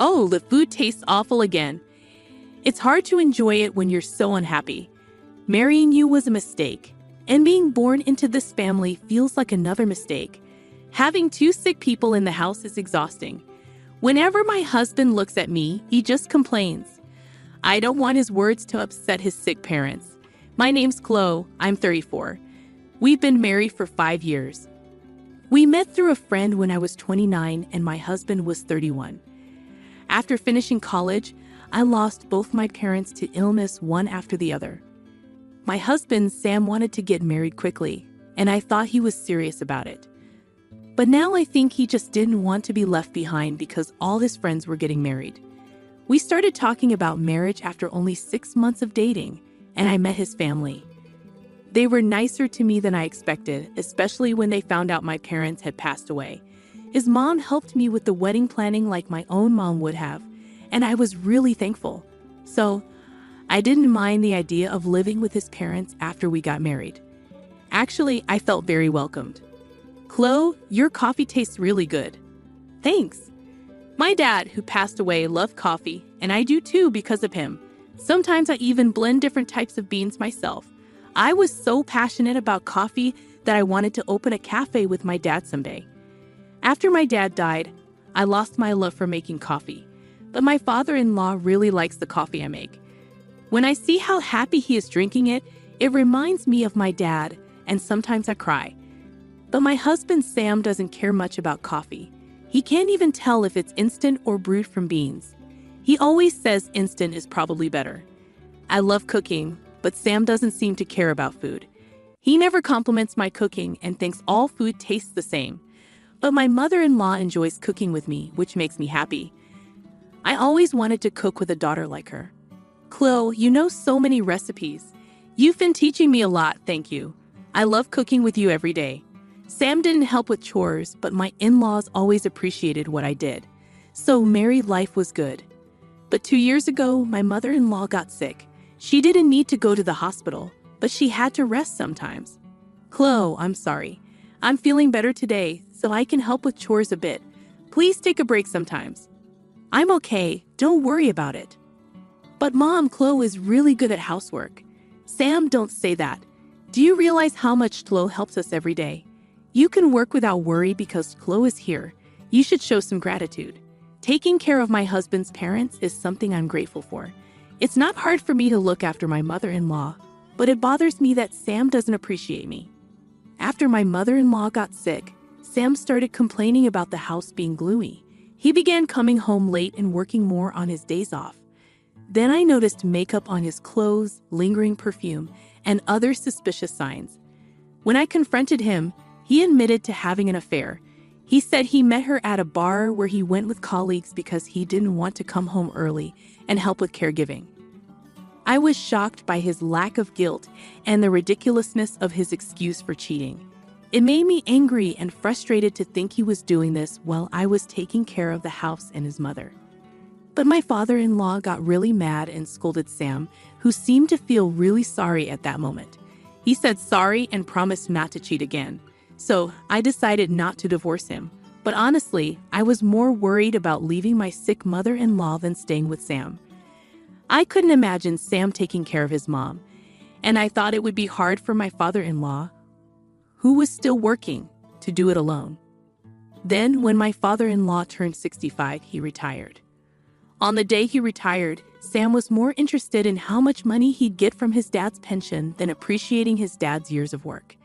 Oh, the food tastes awful again. It's hard to enjoy it when you're so unhappy. Marrying you was a mistake, and being born into this family feels like another mistake. Having two sick people in the house is exhausting. Whenever my husband looks at me, he just complains. I don't want his words to upset his sick parents. My name's Chloe. I'm 34. We've been married for 5 years. We met through a friend when I was 29 and my husband was 31. After finishing college, I lost both my parents to illness one after the other. My husband, Sam, wanted to get married quickly, and I thought he was serious about it. But now I think he just didn't want to be left behind because all his friends were getting married. We started talking about marriage after only 6 months of dating, and I met his family. They were nicer to me than I expected, especially when they found out my parents had passed away. His mom helped me with the wedding planning like my own mom would have, and I was really thankful. So, I didn't mind the idea of living with his parents after we got married. Actually, I felt very welcomed. Chloe, your coffee tastes really good. Thanks. My dad, who passed away, loved coffee, and I do too because of him. Sometimes I even blend different types of beans myself. I was so passionate about coffee that I wanted to open a cafe with my dad someday. After my dad died, I lost my love for making coffee, but my father-in-law really likes the coffee I make. When I see how happy he is drinking it, it reminds me of my dad, and sometimes I cry. But my husband Sam doesn't care much about coffee. He can't even tell if it's instant or brewed from beans. He always says instant is probably better. I love cooking, but Sam doesn't seem to care about food. He never compliments my cooking and thinks all food tastes the same. But my mother-in-law enjoys cooking with me, which makes me happy. I always wanted to cook with a daughter like her. Chloe, you know so many recipes. You've been teaching me a lot, thank you. I love cooking with you every day. Sam didn't help with chores, but my in-laws always appreciated what I did. So married life was good. But 2 years ago, my mother-in-law got sick. She didn't need to go to the hospital, but she had to rest sometimes. Chloe, I'm sorry. I'm feeling better today, so I can help with chores a bit. Please take a break sometimes. I'm okay, don't worry about it. But Mom, Chloe is really good at housework. Sam, don't say that. Do you realize how much Chloe helps us every day? You can work without worry because Chloe is here. You should show some gratitude. Taking care of my husband's parents is something I'm grateful for. It's not hard for me to look after my mother-in-law, but it bothers me that Sam doesn't appreciate me. After my mother-in-law got sick, Sam started complaining about the house being gloomy. He began coming home late and working more on his days off. Then I noticed makeup on his clothes, lingering perfume, and other suspicious signs. When I confronted him, he admitted to having an affair. He said he met her at a bar where he went with colleagues because he didn't want to come home early and help with caregiving. I was shocked by his lack of guilt and the ridiculousness of his excuse for cheating. It made me angry and frustrated to think he was doing this while I was taking care of the house and his mother. But my father-in-law got really mad and scolded Sam, who seemed to feel really sorry at that moment. He said sorry and promised not to cheat again. So I decided not to divorce him. But honestly, I was more worried about leaving my sick mother-in-law than staying with Sam. I couldn't imagine Sam taking care of his mom, and I thought it would be hard for my father-in-law, who was still working, to do it alone. Then, when my father-in-law turned 65, he retired. On the day he retired, Sam was more interested in how much money he'd get from his dad's pension than appreciating his dad's years of work.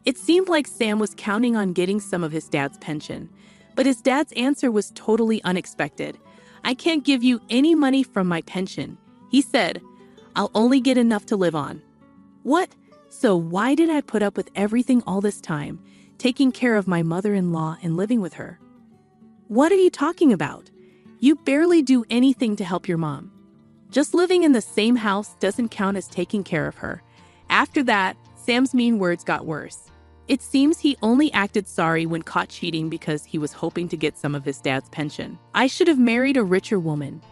It seemed like Sam was counting on getting some of his dad's pension, but his dad's answer was totally unexpected. I can't give you any money from my pension. He said, I'll only get enough to live on. What? So why did I put up with everything all this time, taking care of my mother-in-law and living with her? What are you talking about? You barely do anything to help your mom. Just living in the same house doesn't count as taking care of her. After that, Sam's mean words got worse. It seems he only acted sorry when caught cheating because he was hoping to get some of his dad's pension. I should have married a richer woman.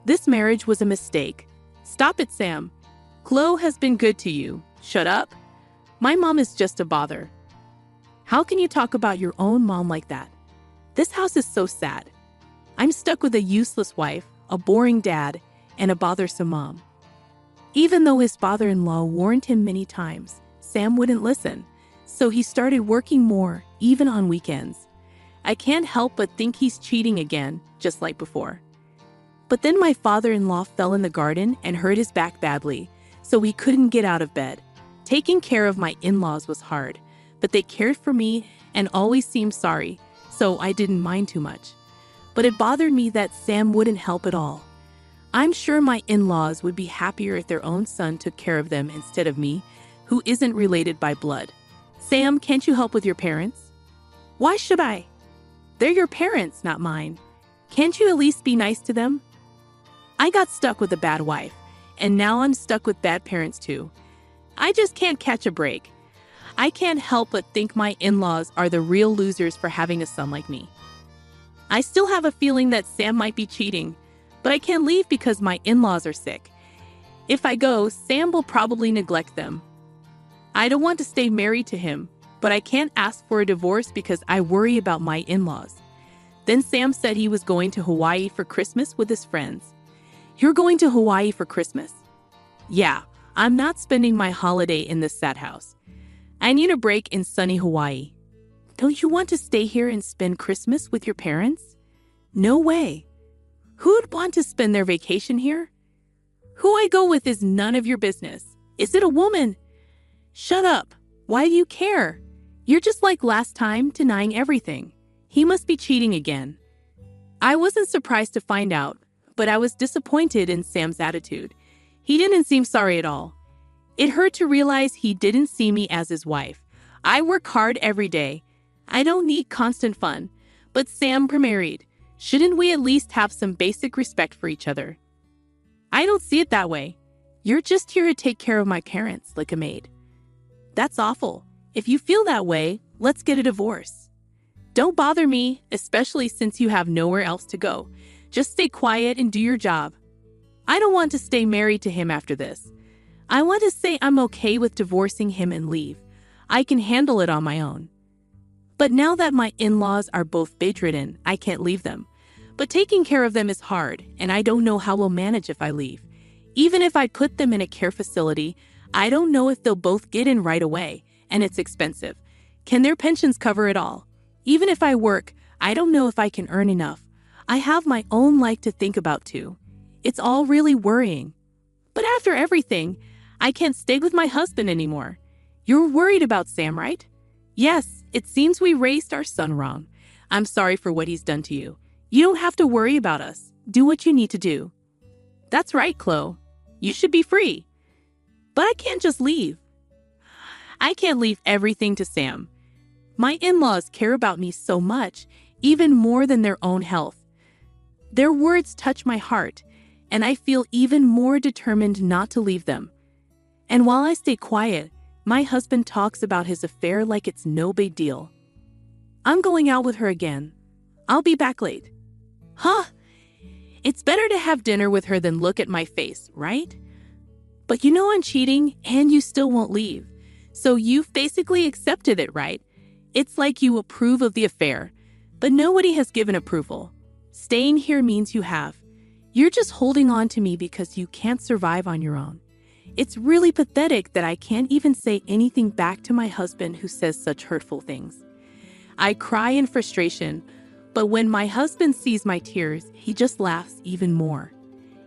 This marriage was a mistake. Stop it, Sam. Chloe has been good to you. Shut up. My mom is just a bother. How can you talk about your own mom like that? This house is so sad. I'm stuck with a useless wife, a boring dad, and a bothersome mom. Even though his father-in-law warned him many times, Sam wouldn't listen, so he started working more, even on weekends. I can't help but think he's cheating again, just like before. But then my father-in-law fell in the garden and hurt his back badly, so he couldn't get out of bed. Taking care of my in-laws was hard, but they cared for me and always seemed sorry, so I didn't mind too much. But it bothered me that Sam wouldn't help at all. I'm sure my in-laws would be happier if their own son took care of them instead of me, who isn't related by blood. Sam, can't you help with your parents? Why should I? They're your parents, not mine. Can't you at least be nice to them? I got stuck with a bad wife, and now I'm stuck with bad parents too. I just can't catch a break. I can't help but think my in-laws are the real losers for having a son like me. I still have a feeling that Sam might be cheating, but I can't leave because my in-laws are sick. If I go, Sam will probably neglect them. I don't want to stay married to him, but I can't ask for a divorce because I worry about my in-laws. Then Sam said he was going to Hawaii for Christmas with his friends. You're going to Hawaii for Christmas? Yeah, I'm not spending my holiday in this sad house. I need a break in sunny Hawaii. Don't you want to stay here and spend Christmas with your parents? No way. Who'd want to spend their vacation here? Who I go with is none of your business. Is it a woman? Shut up. Why do you care? You're just like last time, denying everything. He must be cheating again. I wasn't surprised to find out, but I was disappointed in Sam's attitude. He didn't seem sorry at all. It hurt to realize he didn't see me as his wife. I work hard every day. I don't need constant fun. But Sam remarried. Shouldn't we at least have some basic respect for each other? I don't see it that way. You're just here to take care of my parents, like a maid. That's awful. If you feel that way, let's get a divorce. Don't bother me, especially since you have nowhere else to go. Just stay quiet and do your job. I don't want to stay married to him after this. I want to say I'm okay with divorcing him and leave. I can handle it on my own. But now that my in-laws are both bedridden, I can't leave them. But taking care of them is hard, and I don't know how we'll manage if I leave. Even if I put them in a care facility, I don't know if they'll both get in right away, and it's expensive. Can their pensions cover it all? Even if I work, I don't know if I can earn enough. I have my own life to think about too. It's all really worrying. But after everything, I can't stay with my husband anymore. You're worried about Sam, right? Yes, it seems we raised our son wrong. I'm sorry for what he's done to you. You don't have to worry about us. Do what you need to do. That's right, Chloe. You should be free. But I can't just leave. I can't leave everything to Sam. My in-laws care about me so much, even more than their own health. Their words touch my heart, and I feel even more determined not to leave them. And while I stay quiet, my husband talks about his affair like it's no big deal. I'm going out with her again. I'll be back late. Huh? It's better to have dinner with her than look at my face, right? But you know I'm cheating, and you still won't leave. So you've basically accepted it, right? It's like you approve of the affair, but nobody has given approval. Staying here means you have. You're just holding on to me because you can't survive on your own. It's really pathetic that I can't even say anything back to my husband who says such hurtful things. I cry in frustration, but when my husband sees my tears, he just laughs even more.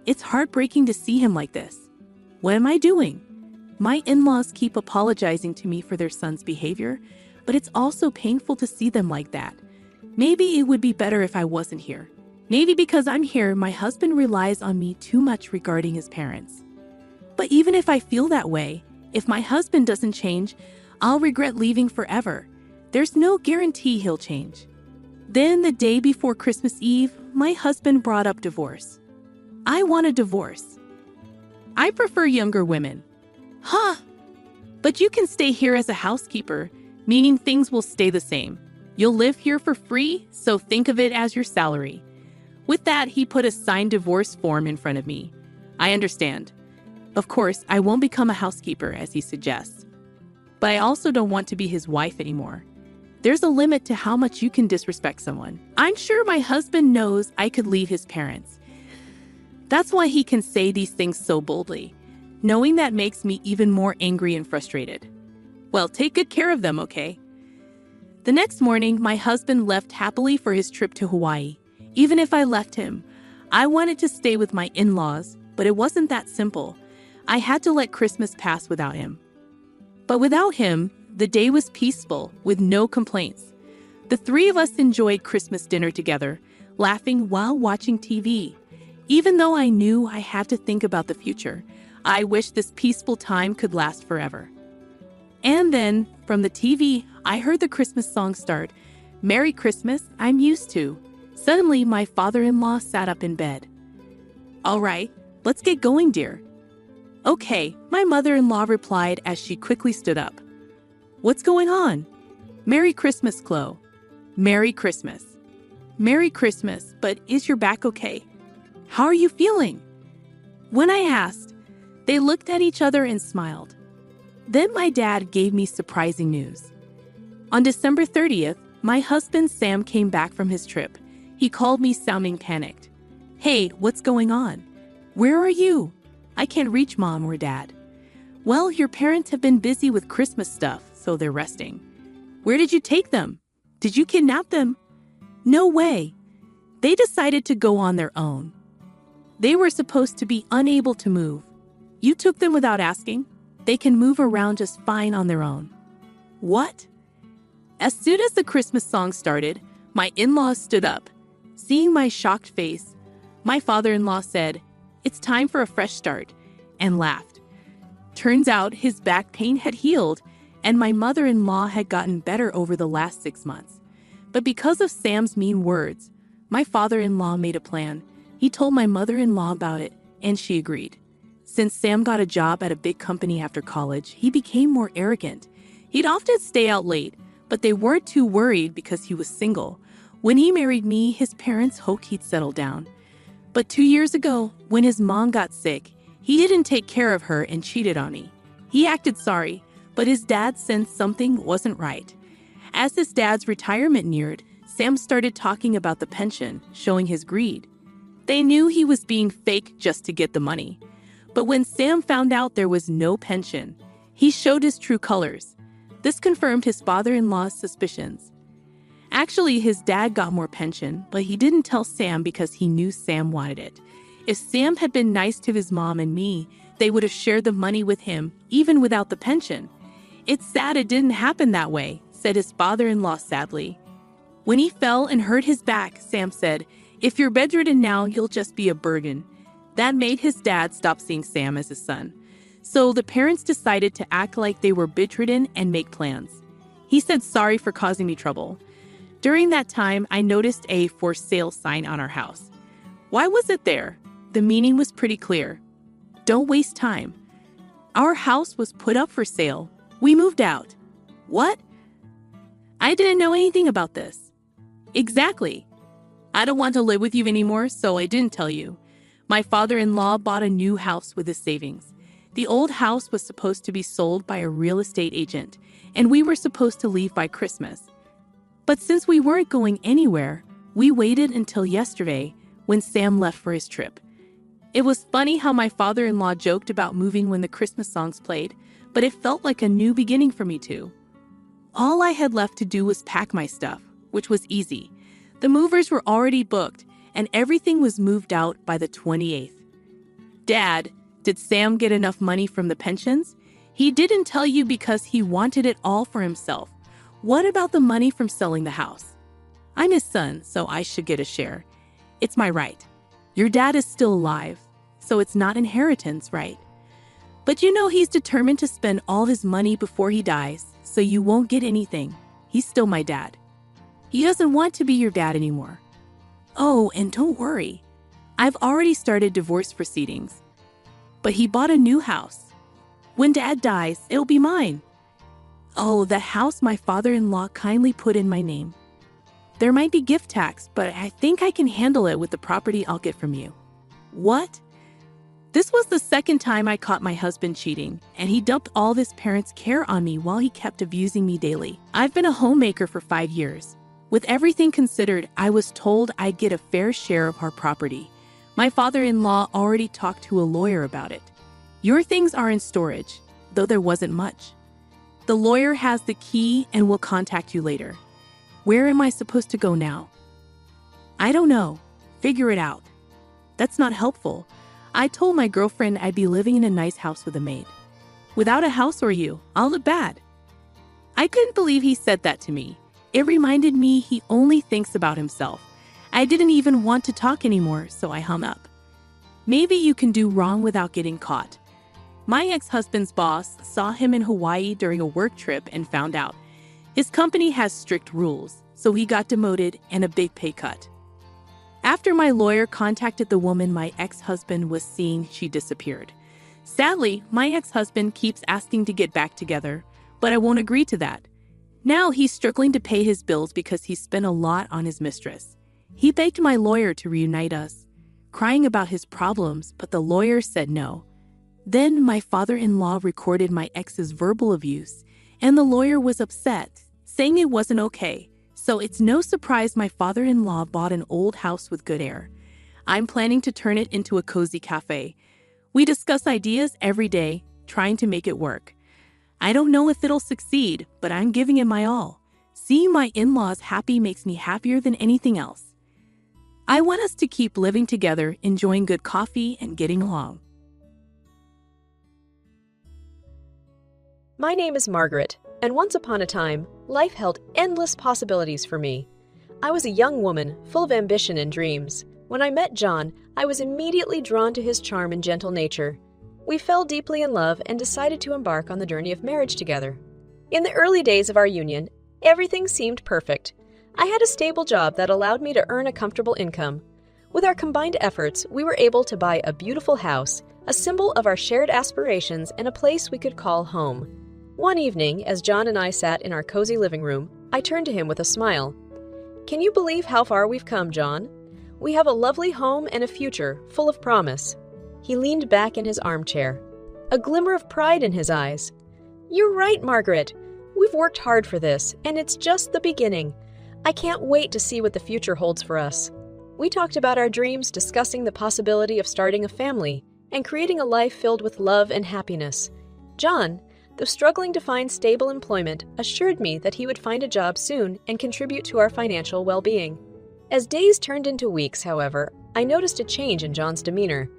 It's heartbreaking to see him like this. What am I doing? My in-laws keep apologizing to me for their son's behavior, but it's also painful to see them like that. Maybe it would be better if I wasn't here. Maybe because I'm here, my husband relies on me too much regarding his parents. But even if I feel that way, if my husband doesn't change, I'll regret leaving forever. There's no guarantee he'll change. Then the day before Christmas Eve, my husband brought up divorce. I want a divorce. I prefer younger women. Huh? But you can stay here as a housekeeper, meaning things will stay the same. You'll live here for free, so think of it as your salary. With that, he put a signed divorce form in front of me. I understand. Of course, I won't become a housekeeper, as he suggests. But I also don't want to be his wife anymore. There's a limit to how much you can disrespect someone. I'm sure my husband knows I could leave his parents. That's why he can say these things so boldly. Knowing that makes me even more angry and frustrated. Well, take good care of them, okay? The next morning, my husband left happily for his trip to Hawaii. Even if I left him, I wanted to stay with my in-laws, but it wasn't that simple. I had to let Christmas pass without him. But without him, the day was peaceful, with no complaints. The three of us enjoyed Christmas dinner together, laughing while watching TV. Even though I knew I had to think about the future, I wished this peaceful time could last forever. And then, from the TV, I heard the Christmas song start. "Merry Christmas, I'm used to." Suddenly, my father-in-law sat up in bed. "All right, let's get going, dear." "Okay," my mother-in-law replied as she quickly stood up. "What's going on?" "Merry Christmas, Chloe." "Merry Christmas." "Merry Christmas, but is your back okay? How are you feeling?" When I asked, they looked at each other and smiled. Then my dad gave me surprising news. On December 30th, my husband Sam came back from his trip. He called me sounding panicked. "Hey, what's going on? Where are you? I can't reach Mom or Dad." "Well, your parents have been busy with Christmas stuff, so they're resting." "Where did you take them? Did you kidnap them?" "No way. They decided to go on their own. They were supposed to be unable to move. You took them without asking? They can move around just fine on their own." "What?" As soon as the Christmas song started, my in-laws stood up. Seeing my shocked face, my father-in-law said, "It's time for a fresh start," and laughed. Turns out his back pain had healed, and my mother-in-law had gotten better over the last 6 months. But because of Sam's mean words, my father-in-law made a plan. He told my mother-in-law about it, and she agreed. Since Sam got a job at a big company after college, he became more arrogant. He'd often stay out late, but they weren't too worried because he was single. When he married me, his parents hoped he'd settle down. But 2 years ago, when his mom got sick, he didn't take care of her and cheated on me. He acted sorry, but his dad sensed something wasn't right. As his dad's retirement neared, Sam started talking about the pension, showing his greed. They knew he was being fake just to get the money. But when Sam found out there was no pension, he showed his true colors. This confirmed his father-in-law's suspicions. Actually, his dad got more pension, but he didn't tell Sam because he knew Sam wanted it. If Sam had been nice to his mom and me, they would have shared the money with him, even without the pension. "It's sad it didn't happen that way," said his father-in-law sadly. When he fell and hurt his back, Sam said, "If you're bedridden now, you'll just be a burden." That made his dad stop seeing Sam as his son. So the parents decided to act like they were bedridden and make plans. He said sorry for causing me trouble. During that time, I noticed a "for sale" sign on our house. Why was it there? The meaning was pretty clear. Don't waste time. Our house was put up for sale. We moved out. What? I didn't know anything about this. Exactly. I don't want to live with you anymore, so I didn't tell you. My father-in-law bought a new house with his savings. The old house was supposed to be sold by a real estate agent, and we were supposed to leave by Christmas. But since we weren't going anywhere, we waited until yesterday when Sam left for his trip. It was funny how my father-in-law joked about moving when the Christmas songs played, but it felt like a new beginning for me too. All I had left to do was pack my stuff, which was easy. The movers were already booked, and everything was moved out by the 28th. "Dad, did Sam get enough money from the pensions?" "He didn't tell you because he wanted it all for himself." "What about the money from selling the house?" "I'm his son, so I should get a share. It's my right." "Your dad is still alive, so it's not inheritance, right?" "But you know he's determined to spend all his money before he dies, so you won't get anything. He's still my dad." "He doesn't want to be your dad anymore." "Oh, and don't worry. I've already started divorce proceedings." "But he bought a new house. When Dad dies, it'll be mine." "Oh, that house my father-in-law kindly put in my name. There might be gift tax, but I think I can handle it with the property I'll get from you." "What?" This was the second time I caught my husband cheating, and he dumped all of his parents' care on me while he kept abusing me daily. I've been a homemaker for 5 years. With everything considered, I was told I'd get a fair share of our property. My father-in-law already talked to a lawyer about it. Your things are in storage, though there wasn't much. The lawyer has the key and will contact you later. Where am I supposed to go now? I don't know. Figure it out. That's not helpful. I told my girlfriend I'd be living in a nice house with a maid. Without a house or you, I'll look bad. I couldn't believe he said that to me. It reminded me he only thinks about himself. I didn't even want to talk anymore, so I hung up. Maybe you can do wrong without getting caught. My ex-husband's boss saw him in Hawaii during a work trip and found out. His company has strict rules, so he got demoted and a big pay cut. After my lawyer contacted the woman my ex-husband was seeing, she disappeared. Sadly, my ex-husband keeps asking to get back together, but I won't agree to that. Now he's struggling to pay his bills because he spent a lot on his mistress. He begged my lawyer to reunite us, crying about his problems, but the lawyer said no. Then my father-in-law recorded my ex's verbal abuse, and the lawyer was upset, saying it wasn't okay. So it's no surprise my father-in-law bought an old house with good air. I'm planning to turn it into a cozy cafe. We discuss ideas every day, trying to make it work. I don't know if it'll succeed, but I'm giving it my all. Seeing my in-laws happy makes me happier than anything else. I want us to keep living together, enjoying good coffee and getting along. My name is Margaret, and once upon a time, life held endless possibilities for me. I was a young woman, full of ambition and dreams. When I met John, I was immediately drawn to his charm and gentle nature. We fell deeply in love and decided to embark on the journey of marriage together. In the early days of our union, everything seemed perfect. I had a stable job that allowed me to earn a comfortable income. With our combined efforts, we were able to buy a beautiful house, a symbol of our shared aspirations and a place we could call home. One evening, as John and I sat in our cozy living room, I turned to him with a smile. "Can you believe how far we've come, John? We have a lovely home and a future full of promise." He leaned back in his armchair, a glimmer of pride in his eyes. "You're right, Margaret. We've worked hard for this, and it's just the beginning. I can't wait to see what the future holds for us." We talked about our dreams, discussing the possibility of starting a family and creating a life filled with love and happiness. John, though struggling to find stable employment, assured me that he would find a job soon and contribute to our financial well-being. As days turned into weeks, however, I noticed a change in John's demeanor.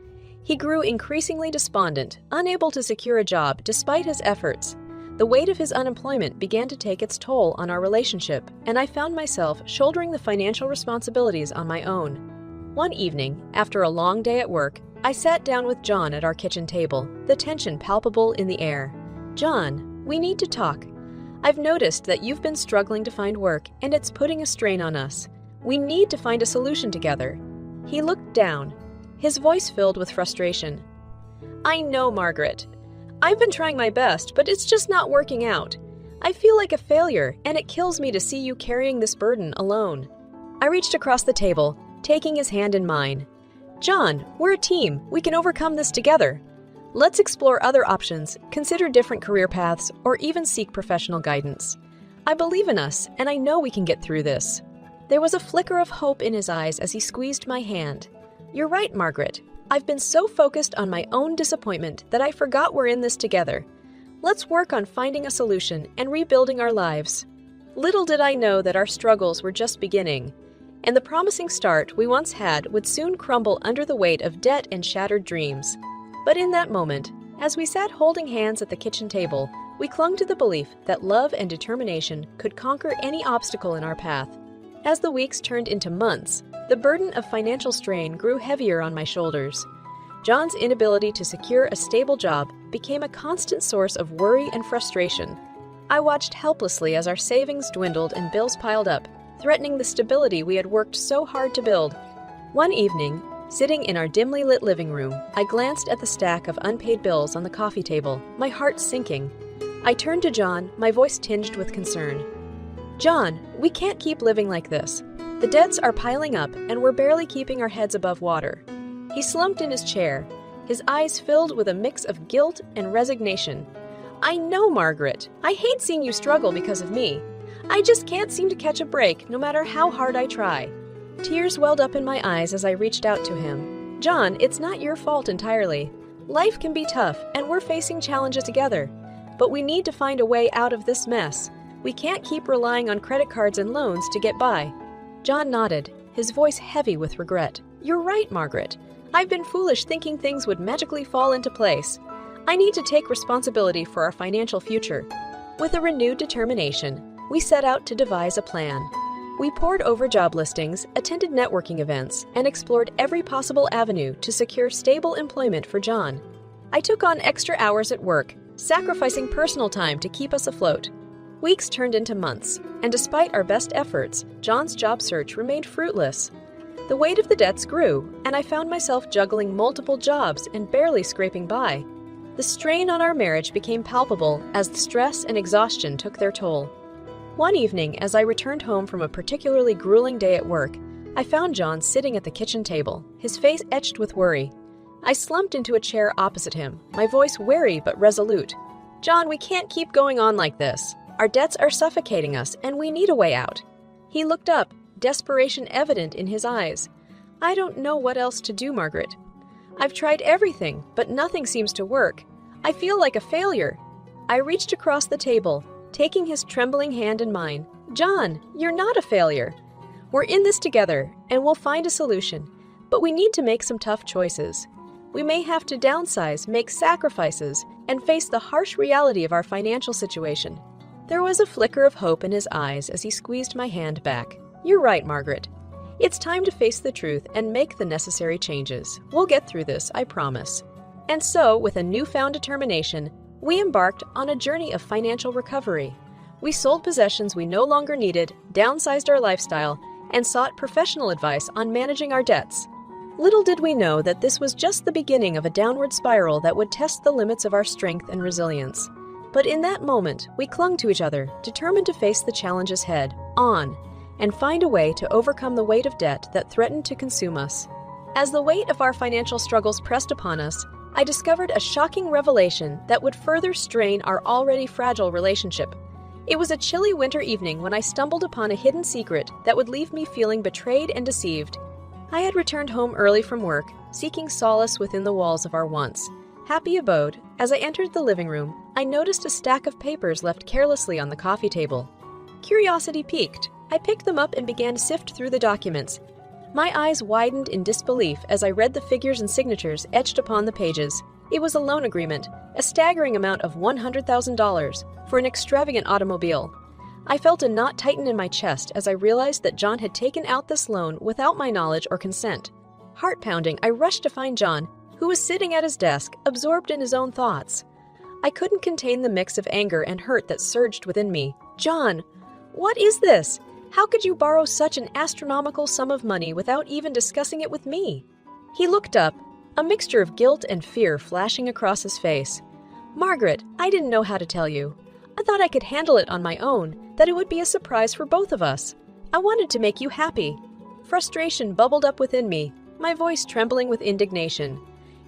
He grew increasingly despondent, unable to secure a job despite his efforts. The weight of his unemployment began to take its toll on our relationship, and I found myself shouldering the financial responsibilities on my own. One evening, after a long day at work, I sat down with John at our kitchen table, the tension palpable in the air. "John, we need to talk. I've noticed that you've been struggling to find work, and it's putting a strain on us. We need to find a solution together." He looked down, his voice filled with frustration. "I know, Margaret. I've been trying my best, but it's just not working out. I feel like a failure, and it kills me to see you carrying this burden alone." I reached across the table, taking his hand in mine. "John, we're a team. We can overcome this together. Let's explore other options, consider different career paths, or even seek professional guidance. I believe in us, and I know we can get through this." There was a flicker of hope in his eyes as he squeezed my hand. "You're right, Margaret. I've been so focused on my own disappointment that I forgot we're in this together. Let's work on finding a solution and rebuilding our lives." Little did I know that our struggles were just beginning, and the promising start we once had would soon crumble under the weight of debt and shattered dreams. But in that moment, as we sat holding hands at the kitchen table, we clung to the belief that love and determination could conquer any obstacle in our path. As the weeks turned into months, the burden of financial strain grew heavier on my shoulders. John's inability to secure a stable job became a constant source of worry and frustration. I watched helplessly as our savings dwindled and bills piled up, threatening the stability we had worked so hard to build. One evening, sitting in our dimly lit living room, I glanced at the stack of unpaid bills on the coffee table, my heart sinking. I turned to John, my voice tinged with concern. "John, we can't keep living like this. The debts are piling up, and we're barely keeping our heads above water." He slumped in his chair, his eyes filled with a mix of guilt and resignation. "I know, Margaret. I hate seeing you struggle because of me. I just can't seem to catch a break, no matter how hard I try." Tears welled up in my eyes as I reached out to him. "John, it's not your fault entirely. Life can be tough, and we're facing challenges together. But we need to find a way out of this mess. We can't keep relying on credit cards and loans to get by." John nodded, his voice heavy with regret. "You're right, Margaret. I've been foolish thinking things would magically fall into place. I need to take responsibility for our financial future." With a renewed determination, we set out to devise a plan. We pored over job listings, attended networking events, and explored every possible avenue to secure stable employment for John. I took on extra hours at work, sacrificing personal time to keep us afloat. Weeks turned into months, and despite our best efforts, John's job search remained fruitless. The weight of the debts grew, and I found myself juggling multiple jobs and barely scraping by. The strain on our marriage became palpable as the stress and exhaustion took their toll. One evening, as I returned home from a particularly grueling day at work, I found John sitting at the kitchen table, his face etched with worry. I slumped into a chair opposite him, my voice wary but resolute. "John, we can't keep going on like this. Our debts are suffocating us, and we need a way out." He looked up, desperation evident in his eyes. "I don't know what else to do, Margaret. I've tried everything, but nothing seems to work. I feel like a failure." I reached across the table, taking his trembling hand in mine. "John, you're not a failure. We're in this together, and we'll find a solution. But we need to make some tough choices. We may have to downsize, make sacrifices, and face the harsh reality of our financial situation." There was a flicker of hope in his eyes as he squeezed my hand back. "You're right, Margaret. It's time to face the truth and make the necessary changes. We'll get through this, I promise." And so, with a newfound determination, we embarked on a journey of financial recovery. We sold possessions we no longer needed, downsized our lifestyle, and sought professional advice on managing our debts. Little did we know that this was just the beginning of a downward spiral that would test the limits of our strength and resilience. But in that moment, we clung to each other, determined to face the challenges head on, and find a way to overcome the weight of debt that threatened to consume us. As the weight of our financial struggles pressed upon us, I discovered a shocking revelation that would further strain our already fragile relationship. It was a chilly winter evening when I stumbled upon a hidden secret that would leave me feeling betrayed and deceived. I had returned home early from work, seeking solace within the walls of our once happy abode. As I entered the living room, I noticed a stack of papers left carelessly on the coffee table. Curiosity piqued. I picked them up and began to sift through the documents. My eyes widened in disbelief as I read the figures and signatures etched upon the pages. It was a loan agreement, a staggering amount of $100,000 for an extravagant automobile. I felt a knot tighten in my chest as I realized that John had taken out this loan without my knowledge or consent. Heart-pounding, I rushed to find John, who was sitting at his desk, absorbed in his own thoughts. I couldn't contain the mix of anger and hurt that surged within me. "John, what is this? How could you borrow such an astronomical sum of money without even discussing it with me?" He looked up, a mixture of guilt and fear flashing across his face. "Margaret, I didn't know how to tell you. I thought I could handle it on my own, that it would be a surprise for both of us. I wanted to make you happy." Frustration bubbled up within me, my voice trembling with indignation.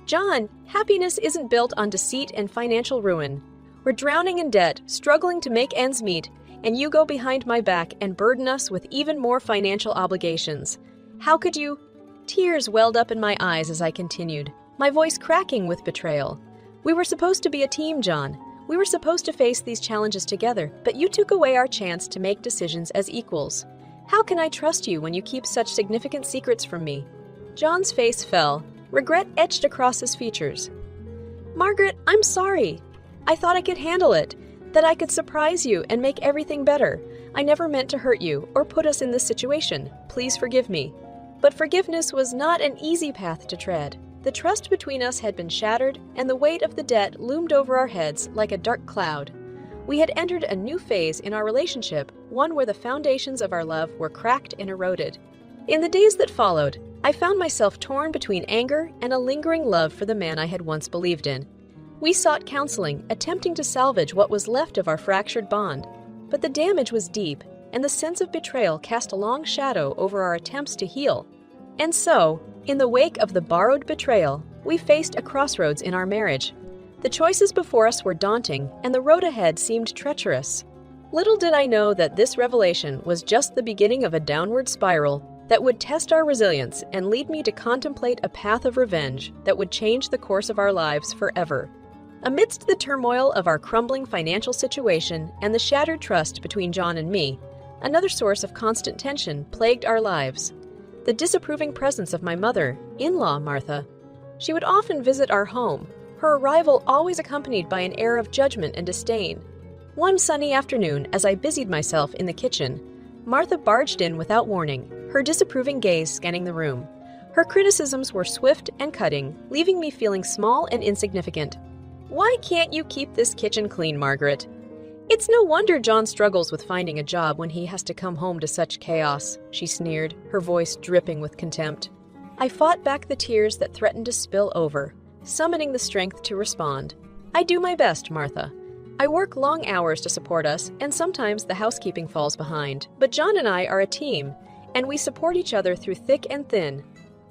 "John, happiness isn't built on deceit and financial ruin. We're drowning in debt, struggling to make ends meet, and you go behind my back and burden us with even more financial obligations. How could you?" Tears welled up in my eyes as I continued, my voice cracking with betrayal. "We were supposed to be a team, John. We were supposed to face these challenges together, but you took away our chance to make decisions as equals. How can I trust you when you keep such significant secrets from me?" John's face fell. Regret etched across his features. "Margaret, I'm sorry. I thought I could handle it, that I could surprise you and make everything better. I never meant to hurt you or put us in this situation. Please forgive me." But forgiveness was not an easy path to tread. The trust between us had been shattered, and the weight of the debt loomed over our heads like a dark cloud. We had entered a new phase in our relationship, one where the foundations of our love were cracked and eroded. In the days that followed, I found myself torn between anger and a lingering love for the man I had once believed in. We sought counseling, attempting to salvage what was left of our fractured bond. But the damage was deep, and the sense of betrayal cast a long shadow over our attempts to heal. And so, in the wake of the borrowed betrayal, we faced a crossroads in our marriage. The choices before us were daunting, and the road ahead seemed treacherous. Little did I know that this revelation was just the beginning of a downward spiral that would test our resilience and lead me to contemplate a path of revenge that would change the course of our lives forever. Amidst the turmoil of our crumbling financial situation and the shattered trust between John and me, another source of constant tension plagued our lives: the disapproving presence of my mother-in-law, Martha. She would often visit our home, her arrival always accompanied by an air of judgment and disdain. One sunny afternoon, as I busied myself in the kitchen, Martha barged in without warning, her disapproving gaze scanning the room. Her criticisms were swift and cutting, leaving me feeling small and insignificant. "Why can't you keep this kitchen clean, Margaret? It's no wonder John struggles with finding a job when he has to come home to such chaos," she sneered, her voice dripping with contempt. I fought back the tears that threatened to spill over, summoning the strength to respond. "I do my best, Martha. I work long hours to support us, and sometimes the housekeeping falls behind. But John and I are a team, and we support each other through thick and thin."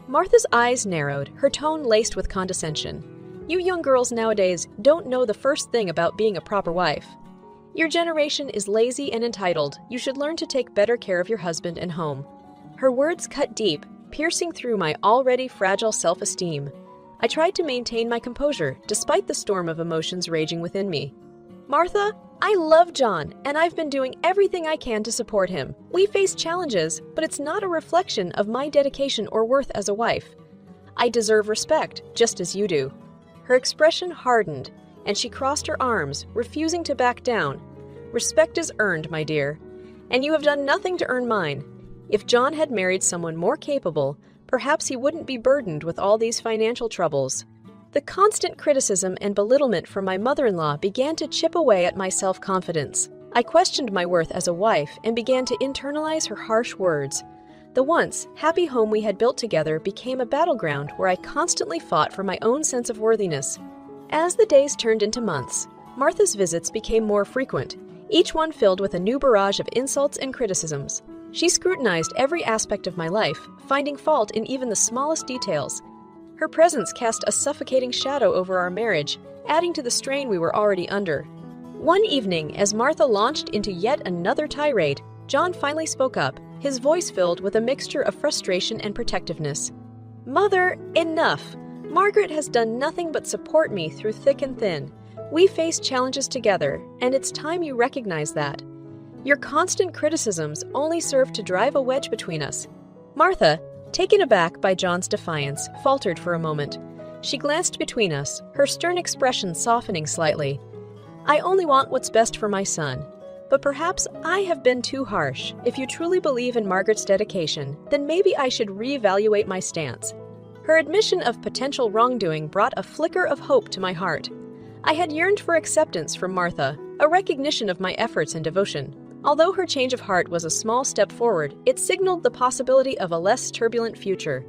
Martha's eyes narrowed, her tone laced with condescension. "You young girls nowadays don't know the first thing about being a proper wife. Your generation is lazy and entitled. You should learn to take better care of your husband and home." Her words cut deep, piercing through my already fragile self-esteem. I tried to maintain my composure, despite the storm of emotions raging within me. "Martha, I love John, and I've been doing everything I can to support him. We face challenges, but it's not a reflection of my dedication or worth as a wife. I deserve respect, just as you do." Her expression hardened, and she crossed her arms, refusing to back down. "Respect is earned, my dear, and you have done nothing to earn mine. If John had married someone more capable, perhaps he wouldn't be burdened with all these financial troubles." The constant criticism and belittlement from my mother-in-law began to chip away at my self-confidence. I questioned my worth as a wife and began to internalize her harsh words. The once happy home we had built together became a battleground where I constantly fought for my own sense of worthiness. As the days turned into months, Martha's visits became more frequent, each one filled with a new barrage of insults and criticisms. She scrutinized every aspect of my life, finding fault in even the smallest details. Her presence cast a suffocating shadow over our marriage, adding to the strain we were already under. One evening, as Martha launched into yet another tirade, John finally spoke up, his voice filled with a mixture of frustration and protectiveness. "Mother, enough! Margaret has done nothing but support me through thick and thin. We face challenges together, and it's time you recognize that. Your constant criticisms only serve to drive a wedge between us." Martha, taken aback by John's defiance, faltered for a moment. She glanced between us, her stern expression softening slightly. "I only want what's best for my son. But perhaps I have been too harsh. If you truly believe in Margaret's dedication, then maybe I should reevaluate my stance." Her admission of potential wrongdoing brought a flicker of hope to my heart. I had yearned for acceptance from Martha, a recognition of my efforts and devotion. Although her change of heart was a small step forward, it signaled the possibility of a less turbulent future.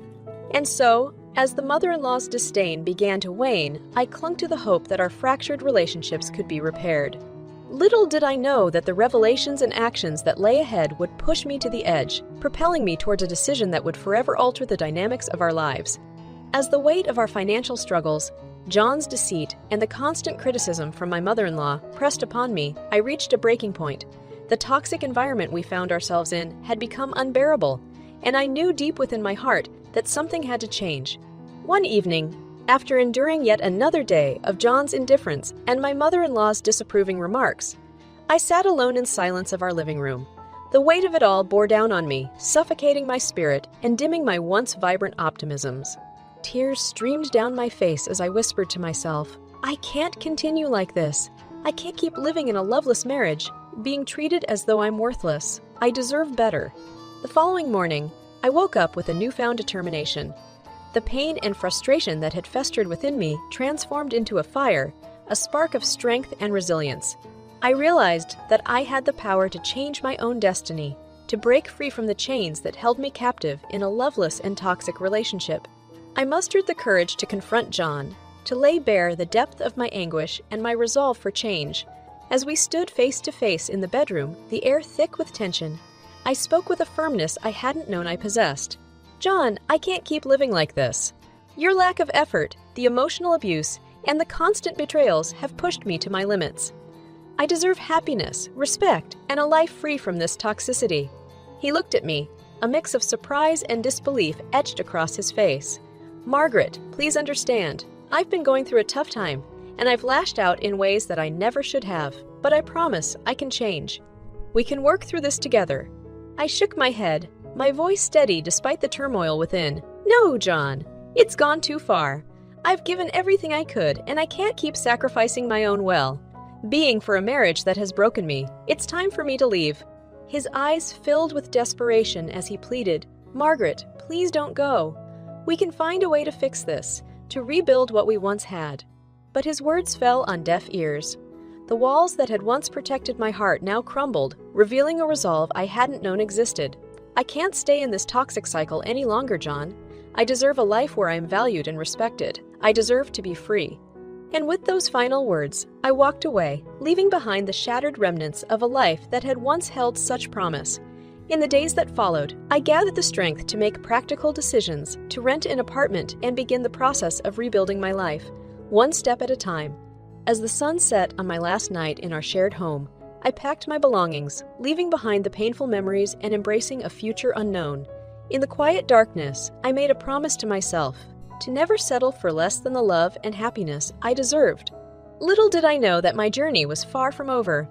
And so, as the mother-in-law's disdain began to wane, I clung to the hope that our fractured relationships could be repaired. Little did I know that the revelations and actions that lay ahead would push me to the edge, propelling me towards a decision that would forever alter the dynamics of our lives. As the weight of our financial struggles, John's deceit, and the constant criticism from my mother-in-law pressed upon me, I reached a breaking point. The toxic environment we found ourselves in had become unbearable, and I knew deep within my heart that something had to change. One evening, after enduring yet another day of John's indifference and my mother-in-law's disapproving remarks, I sat alone in silence of our living room. The weight of it all bore down on me, suffocating my spirit and dimming my once vibrant optimisms. Tears streamed down my face as I whispered to myself, "I can't continue like this. I can't keep living in a loveless marriage, being treated as though I'm worthless. I deserve better." The following morning, I woke up with a newfound determination. The pain and frustration that had festered within me transformed into a fire, a spark of strength and resilience. I realized that I had the power to change my own destiny, to break free from the chains that held me captive in a loveless and toxic relationship. I mustered the courage to confront John, to lay bare the depth of my anguish and my resolve for change. As we stood face to face in the bedroom, the air thick with tension, I spoke with a firmness I hadn't known I possessed. "John, I can't keep living like this. Your lack of effort, the emotional abuse, and the constant betrayals have pushed me to my limits. I deserve happiness, respect, and a life free from this toxicity." He looked at me, a mix of surprise and disbelief etched across his face. "Margaret, please understand. I've been going through a tough time, and I've lashed out in ways that I never should have, but I promise I can change. We can work through this together." I shook my head, my voice steady despite the turmoil within. "No, John, it's gone too far. I've given everything I could, and I can't keep sacrificing my own well-being for a marriage that has broken me. It's time for me to leave." His eyes filled with desperation as he pleaded, "Margaret, please don't go. We can find a way to fix this, to rebuild what we once had." But his words fell on deaf ears. The walls that had once protected my heart now crumbled, revealing a resolve I hadn't known existed. "I can't stay in this toxic cycle any longer, John. I deserve a life where I am valued and respected. I deserve to be free." And with those final words, I walked away, leaving behind the shattered remnants of a life that had once held such promise. In the days that followed, I gathered the strength to make practical decisions, to rent an apartment and begin the process of rebuilding my life, one step at a time. As the sun set on my last night in our shared home, I packed my belongings, leaving behind the painful memories and embracing a future unknown. In the quiet darkness, I made a promise to myself to never settle for less than the love and happiness I deserved. Little did I know that my journey was far from over.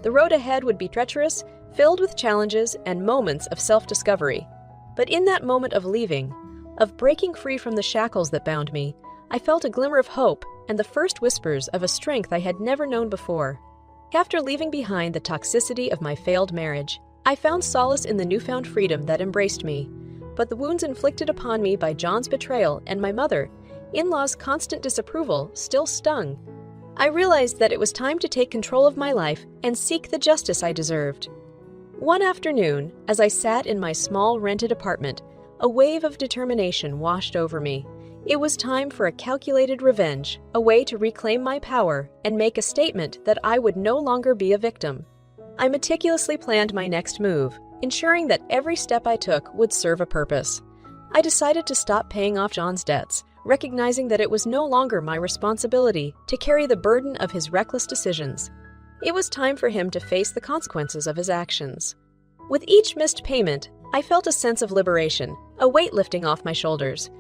The road ahead would be treacherous, filled with challenges and moments of self-discovery. But in that moment of leaving, of breaking free from the shackles that bound me, I felt a glimmer of hope and the first whispers of a strength I had never known before. After leaving behind the toxicity of my failed marriage, I found solace in the newfound freedom that embraced me. But the wounds inflicted upon me by John's betrayal and my mother-in-law's constant disapproval still stung. I realized that it was time to take control of my life and seek the justice I deserved. One afternoon, as I sat in my small rented apartment, a wave of determination washed over me. It was time for a calculated revenge, a way to reclaim my power and make a statement that I would no longer be a victim. I meticulously planned my next move, ensuring that every step I took would serve a purpose. I decided to stop paying off John's debts, recognizing that it was no longer my responsibility to carry the burden of his reckless decisions. It was time for him to face the consequences of his actions. With each missed payment, I felt a sense of liberation, a weight lifting off my shoulders.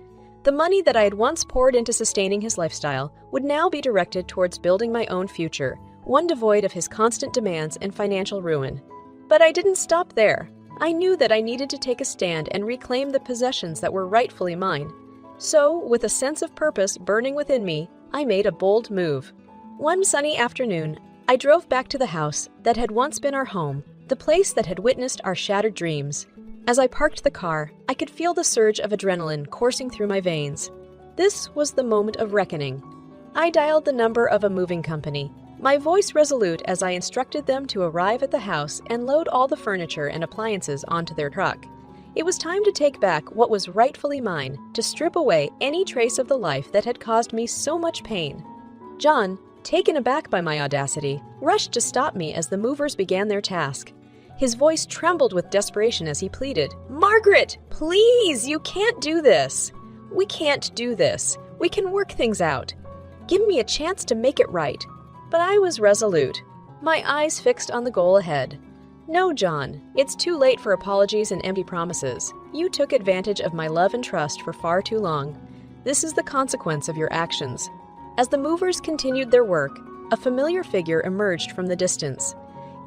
The money that I had once poured into sustaining his lifestyle would now be directed towards building my own future, one devoid of his constant demands and financial ruin. But I didn't stop there. I knew that I needed to take a stand and reclaim the possessions that were rightfully mine. So, with a sense of purpose burning within me, I made a bold move. One sunny afternoon, I drove back to the house that had once been our home, the place that had witnessed our shattered dreams. As I parked the car, I could feel the surge of adrenaline coursing through my veins. This was the moment of reckoning. I dialed the number of a moving company, my voice resolute as I instructed them to arrive at the house and load all the furniture and appliances onto their truck. It was time to take back what was rightfully mine, to strip away any trace of the life that had caused me so much pain. John, taken aback by my audacity, rushed to stop me as the movers began their task. His voice trembled with desperation as he pleaded, "Margaret, please, you can't do this. We can't do this. We can work things out. Give me a chance to make it right." But I was resolute, my eyes fixed on the goal ahead. "No, John, it's too late for apologies and empty promises. You took advantage of my love and trust for far too long. This is the consequence of your actions." As the movers continued their work, a familiar figure emerged from the distance.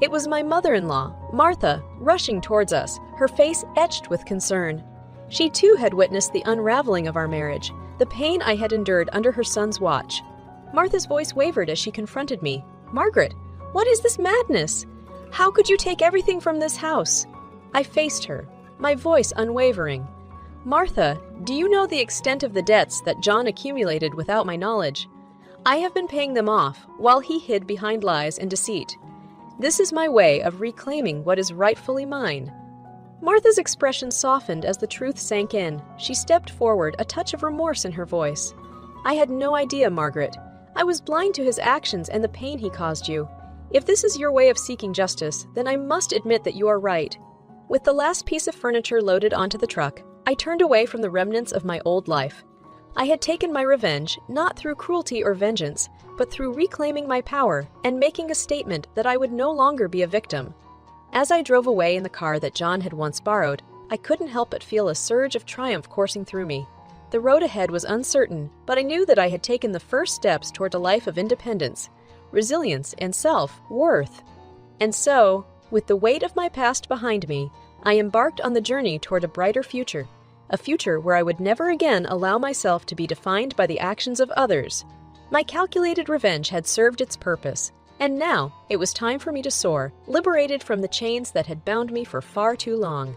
It was my mother-in-law, Martha, rushing towards us, her face etched with concern. She too had witnessed the unraveling of our marriage, the pain I had endured under her son's watch. Martha's voice wavered as she confronted me. "Margaret, what is this madness? How could you take everything from this house?" I faced her, my voice unwavering. "Martha, do you know the extent of the debts that John accumulated without my knowledge? I have been paying them off while he hid behind lies and deceit. This is my way of reclaiming what is rightfully mine." Martha's expression softened as the truth sank in. She stepped forward, a touch of remorse in her voice. "I had no idea, Margaret. I was blind to his actions and the pain he caused you. If this is your way of seeking justice, then I must admit that you are right." With the last piece of furniture loaded onto the truck, I turned away from the remnants of my old life. I had taken my revenge not through cruelty or vengeance, but through reclaiming my power and making a statement that I would no longer be a victim. As I drove away in the car that John had once borrowed, I couldn't help but feel a surge of triumph coursing through me. The road ahead was uncertain, but I knew that I had taken the first steps toward a life of independence, resilience, and self-worth. And so, with the weight of my past behind me, I embarked on the journey toward a brighter future, a future where I would never again allow myself to be defined by the actions of others. My calculated revenge had served its purpose, and now it was time for me to soar, liberated from the chains that had bound me for far too long.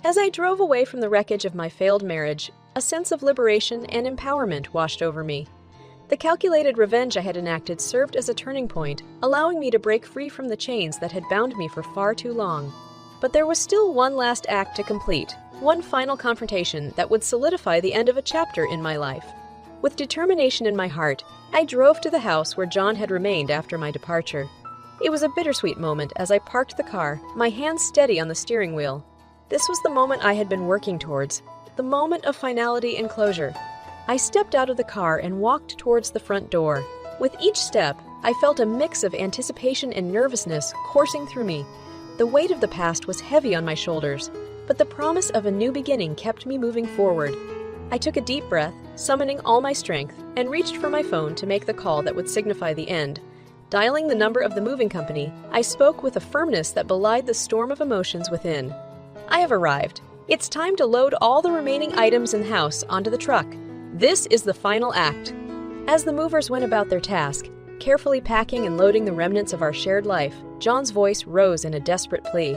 As I drove away from the wreckage of my failed marriage, a sense of liberation and empowerment washed over me. The calculated revenge I had enacted served as a turning point, allowing me to break free from the chains that had bound me for far too long. But there was still one last act to complete, one final confrontation that would solidify the end of a chapter in my life. With determination in my heart, I drove to the house where John had remained after my departure. It was a bittersweet moment as I parked the car, my hands steady on the steering wheel. This was the moment I had been working towards, the moment of finality and closure. I stepped out of the car and walked towards the front door. With each step, I felt a mix of anticipation and nervousness coursing through me. The weight of the past was heavy on my shoulders, but the promise of a new beginning kept me moving forward. I took a deep breath, summoning all my strength, and reached for my phone to make the call that would signify the end. Dialing the number of the moving company, I spoke with a firmness that belied the storm of emotions within. I have arrived. It's time to load all the remaining items in the house onto the truck. This is the final act. As the movers went about their task, carefully packing and loading the remnants of our shared life, John's voice rose in a desperate plea.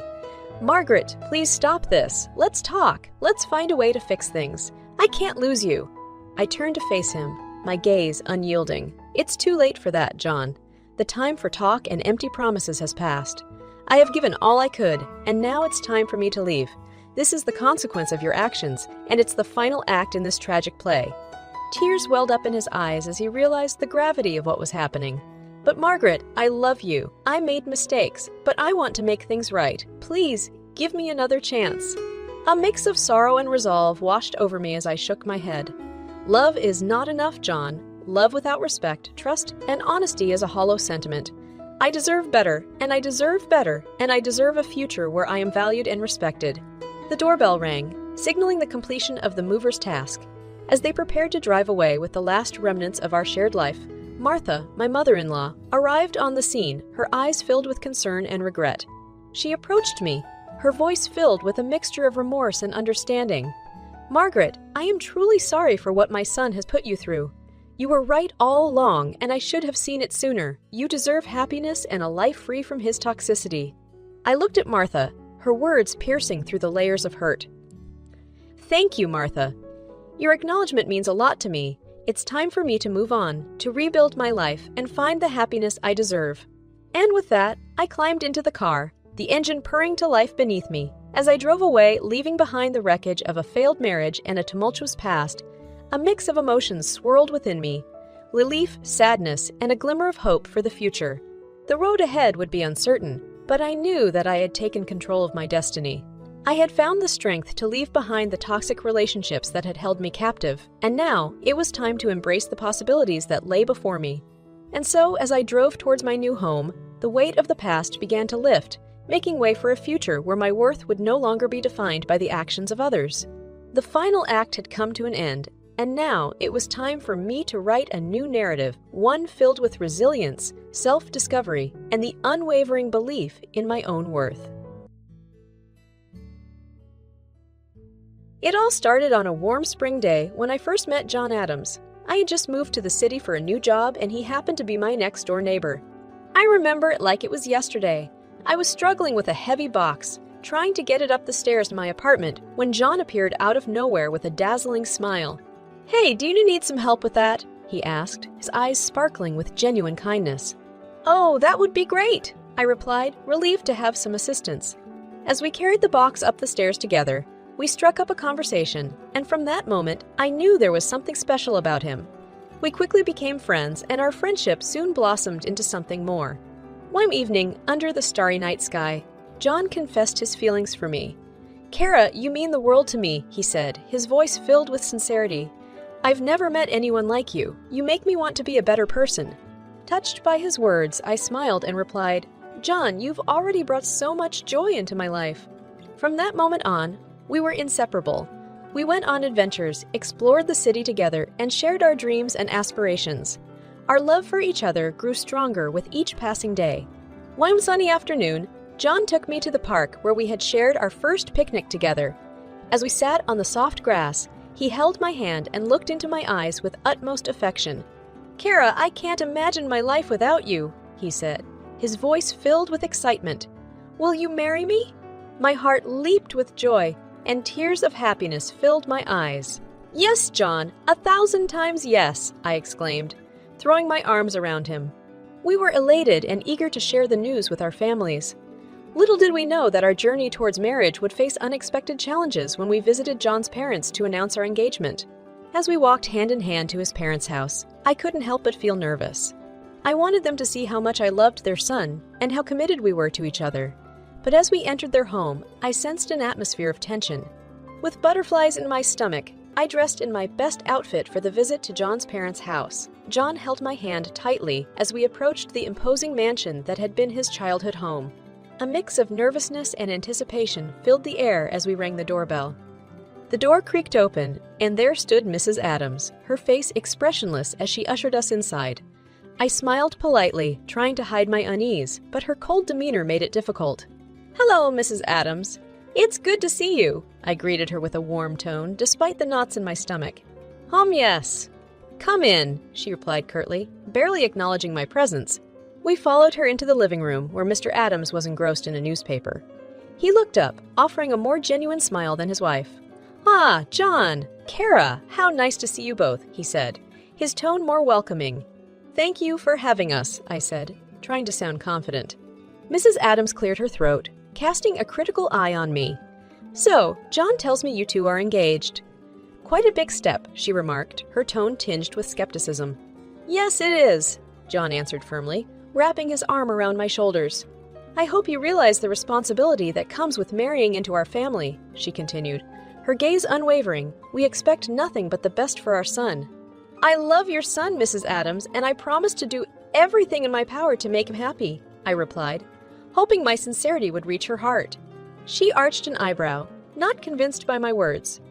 "Margaret, please stop this. Let's talk. Let's find a way to fix things. I can't lose you." I turned to face him, my gaze unyielding. "It's too late for that, John. The time for talk and empty promises has passed. I have given all I could, and now it's time for me to leave. This is the consequence of your actions, and it's the final act in this tragic play." Tears welled up in his eyes as he realized the gravity of what was happening. "But Margaret, I love you. I made mistakes, but I want to make things right. Please, give me another chance." A mix of sorrow and resolve washed over me as I shook my head. Love is not enough, John. Love without respect, trust, and honesty is a hollow sentiment. I deserve better, and I deserve better, and I deserve a future where I am valued and respected. The doorbell rang, signaling the completion of the mover's task. As they prepared to drive away with the last remnants of our shared life, Martha, my mother-in-law, arrived on the scene, her eyes filled with concern and regret. She approached me, her voice filled with a mixture of remorse and understanding. "Margaret, I am truly sorry for what my son has put you through. You were right all along, and I should have seen it sooner. You deserve happiness and a life free from his toxicity." I looked at Martha, her words piercing through the layers of hurt. "Thank you, Martha. Your acknowledgement means a lot to me. It's time for me to move on, to rebuild my life, and find the happiness I deserve." And with that, I climbed into the car, the engine purring to life beneath me. As I drove away, leaving behind the wreckage of a failed marriage and a tumultuous past, a mix of emotions swirled within me: relief, sadness, and a glimmer of hope for the future. The road ahead would be uncertain, but I knew that I had taken control of my destiny. I had found the strength to leave behind the toxic relationships that had held me captive, and now it was time to embrace the possibilities that lay before me. And so, as I drove towards my new home, the weight of the past began to lift, making way for a future where my worth would no longer be defined by the actions of others. The final act had come to an end, and now it was time for me to write a new narrative, one filled with resilience, self-discovery, and the unwavering belief in my own worth. It all started on a warm spring day when I first met John Adams. I had just moved to the city for a new job, and he happened to be my next-door neighbor. I remember it like it was yesterday. I was struggling with a heavy box, trying to get it up the stairs to my apartment, when John appeared out of nowhere with a dazzling smile. "Hey, do you need some help with that?" he asked, his eyes sparkling with genuine kindness. "Oh, that would be great," I replied, relieved to have some assistance. As we carried the box up the stairs together, we struck up a conversation, and from that moment, I knew there was something special about him. We quickly became friends, and our friendship soon blossomed into something more. One evening, under the starry night sky, John confessed his feelings for me. "Kara, you mean the world to me," he said, his voice filled with sincerity. I've never met anyone like you. You make me want to be a better person." Touched by his words, I smiled and replied, "John, you've already brought so much joy into my life." From that moment on, we were inseparable. We went on adventures, explored the city together, and shared our dreams and aspirations. Our love for each other grew stronger with each passing day. One sunny afternoon, John took me to the park where we had shared our first picnic together. As we sat on the soft grass, he held my hand and looked into my eyes with utmost affection. "Kara, I can't imagine my life without you," he said, his voice filled with excitement. "Will you marry me?" My heart leaped with joy, and tears of happiness filled my eyes. "Yes, John, 1,000 times yes," I exclaimed, throwing my arms around him. We were elated and eager to share the news with our families. Little did we know that our journey towards marriage would face unexpected challenges when we visited John's parents to announce our engagement. As we walked hand in hand to his parents' house, I couldn't help but feel nervous. I wanted them to see how much I loved their son and how committed we were to each other. But as we entered their home, I sensed an atmosphere of tension. With butterflies in my stomach, I dressed in my best outfit for the visit to John's parents' house. John held my hand tightly as we approached the imposing mansion that had been his childhood home. A mix of nervousness and anticipation filled the air as we rang the doorbell. The door creaked open, and there stood Mrs. Adams, her face expressionless as she ushered us inside. I smiled politely, trying to hide my unease, but her cold demeanor made it difficult. "Hello, Mrs. Adams. It's good to see you," I greeted her with a warm tone, despite the knots in my stomach. Yes. "Come in," she replied curtly, barely acknowledging my presence. We followed her into the living room, where Mr. Adams was engrossed in a newspaper. He looked up, offering a more genuine smile than his wife. "Ah, John, Kara, how nice to see you both," he said, his tone more welcoming. "Thank you for having us," I said, trying to sound confident. Mrs. Adams cleared her throat, casting a critical eye on me. "So, John tells me you two are engaged." "Quite a big step," she remarked, her tone tinged with skepticism. "Yes, it is," John answered firmly, wrapping his arm around my shoulders. "I hope you realize the responsibility that comes with marrying into our family," she continued, her gaze unwavering. "We expect nothing but the best for our son." "I love your son, Mrs. Adams, and I promise to do everything in my power to make him happy," I replied, hoping my sincerity would reach her heart. She arched an eyebrow, not convinced by my words.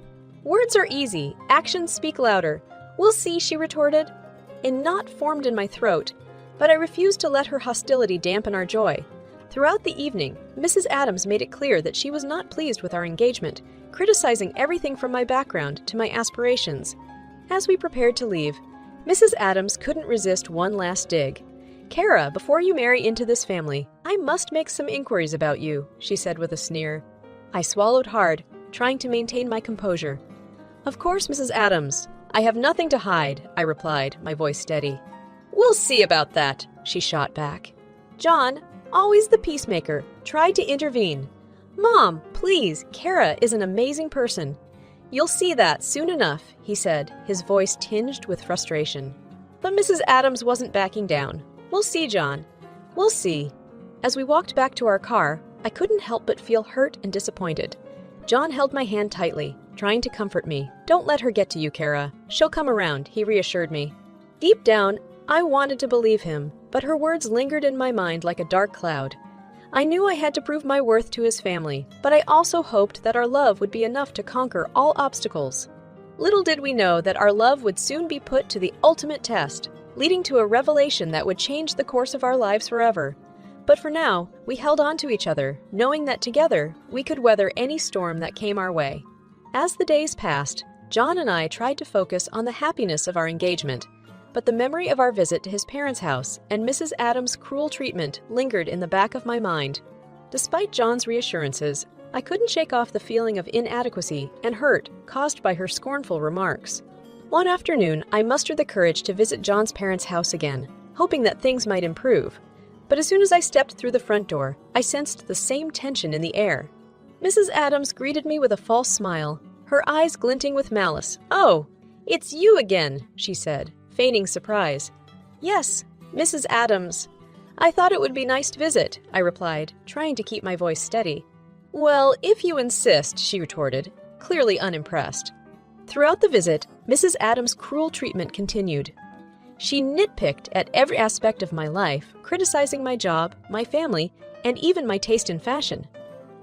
"Words are easy, actions speak louder. We'll see," she retorted. A knot formed in my throat, but I refused to let her hostility dampen our joy. Throughout the evening, Mrs. Adams made it clear that she was not pleased with our engagement, criticizing everything from my background to my aspirations. As we prepared to leave, Mrs. Adams couldn't resist one last dig. "Kara, before you marry into this family, I must make some inquiries about you," she said with a sneer. I swallowed hard, trying to maintain my composure. "Of course, Mrs. Adams. I have nothing to hide," I replied, my voice steady. "We'll see about that," she shot back. John, always the peacemaker, tried to intervene. "Mom, please, Kara is an amazing person." "You'll see that soon enough," he said, his voice tinged with frustration. But Mrs. Adams wasn't backing down. "We'll see, John. We'll see." As we walked back to our car, I couldn't help but feel hurt and disappointed. John held my hand tightly, trying to comfort me. "Don't let her get to you, Kara. She'll come around," he reassured me. Deep down, I wanted to believe him, but her words lingered in my mind like a dark cloud. I knew I had to prove my worth to his family, but I also hoped that our love would be enough to conquer all obstacles. Little did we know that our love would soon be put to the ultimate test, leading to a revelation that would change the course of our lives forever. But for now, we held on to each other, knowing that together we could weather any storm that came our way. As the days passed, John and I tried to focus on the happiness of our engagement, but the memory of our visit to his parents' house and Mrs. Adams' cruel treatment lingered in the back of my mind. Despite John's reassurances, I couldn't shake off the feeling of inadequacy and hurt caused by her scornful remarks. One afternoon, I mustered the courage to visit John's parents' house again, hoping that things might improve. But as soon as I stepped through the front door, I sensed the same tension in the air. Mrs. Adams greeted me with a false smile, her eyes glinting with malice. "Oh, it's you again," she said, feigning surprise. "Yes, Mrs. Adams. I thought it would be nice to visit," I replied, trying to keep my voice steady. "Well, if you insist," she retorted, clearly unimpressed. Throughout the visit, Mrs. Adams' cruel treatment continued. She nitpicked at every aspect of my life, criticizing my job, my family, and even my taste in fashion.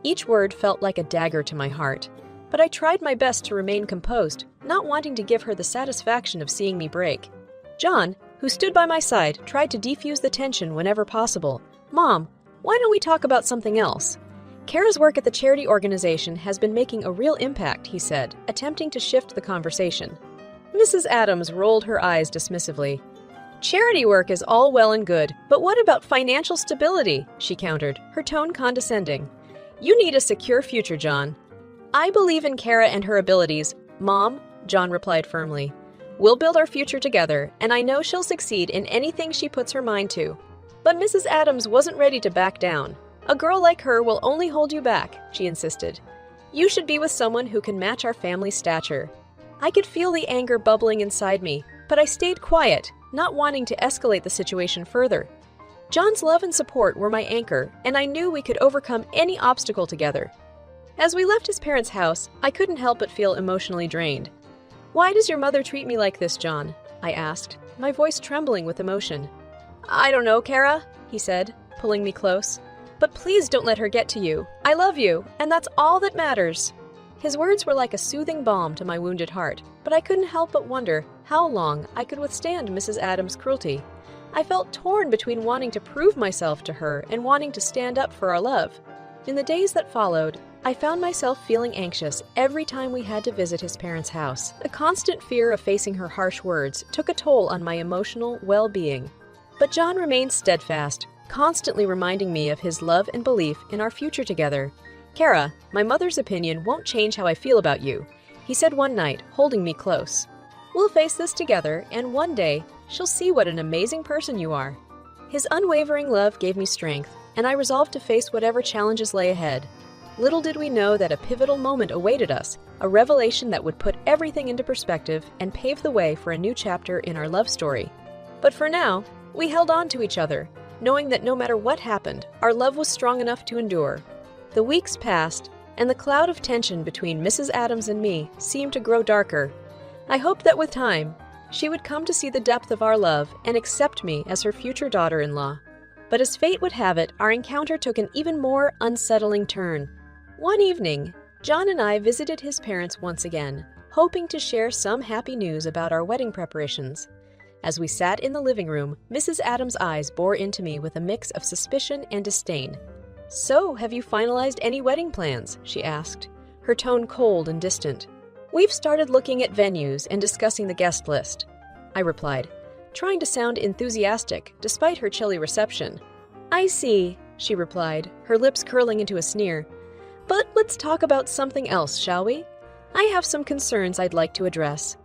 Each word felt like a dagger to my heart, but I tried my best to remain composed, not wanting to give her the satisfaction of seeing me break. John, who stood by my side, tried to defuse the tension whenever possible. "Mom, why don't we talk about something else? Kara's work at the charity organization has been making a real impact," he said, attempting to shift the conversation. Mrs. Adams rolled her eyes dismissively. "Charity work is all well and good, but what about financial stability?" she countered, her tone condescending. "You need a secure future, John." "I believe in Kara and her abilities, Mom," John replied firmly. "We'll build our future together, and I know she'll succeed in anything she puts her mind to." But Mrs. Adams wasn't ready to back down. "A girl like her will only hold you back," she insisted. "You should be with someone who can match our family stature." I could feel the anger bubbling inside me, but I stayed quiet, not wanting to escalate the situation further. John's love and support were my anchor, and I knew we could overcome any obstacle together. As we left his parents' house, I couldn't help but feel emotionally drained. "Why does your mother treat me like this, John?" I asked, my voice trembling with emotion. "I don't know, Kara," he said, pulling me close. "But please don't let her get to you. I love you, and that's all that matters." His words were like a soothing balm to my wounded heart, but I couldn't help but wonder how long I could withstand Mrs. Adams' cruelty. I felt torn between wanting to prove myself to her and wanting to stand up for our love. In the days that followed, I found myself feeling anxious every time we had to visit his parents' house. The constant fear of facing her harsh words took a toll on my emotional well-being. But John remained steadfast, constantly reminding me of his love and belief in our future together. "Kara, my mother's opinion won't change how I feel about you," he said one night, holding me close. "We'll face this together, and one day, she'll see what an amazing person you are." His unwavering love gave me strength, and I resolved to face whatever challenges lay ahead. Little did we know that a pivotal moment awaited us, a revelation that would put everything into perspective and pave the way for a new chapter in our love story. But for now, we held on to each other, knowing that no matter what happened, our love was strong enough to endure. The weeks passed, and the cloud of tension between Mrs. Adams and me seemed to grow darker. I hoped that with time, she would come to see the depth of our love and accept me as her future daughter-in-law. But as fate would have it, our encounter took an even more unsettling turn. One evening, John and I visited his parents once again, hoping to share some happy news about our wedding preparations. As we sat in the living room, Mrs. Adams' eyes bore into me with a mix of suspicion and disdain. "So, have you finalized any wedding plans?" she asked, her tone cold and distant. "We've started looking at venues and discussing the guest list," I replied, trying to sound enthusiastic despite her chilly reception. "I see," she replied, her lips curling into a sneer. "But let's talk about something else, shall we? I have some concerns I'd like to address."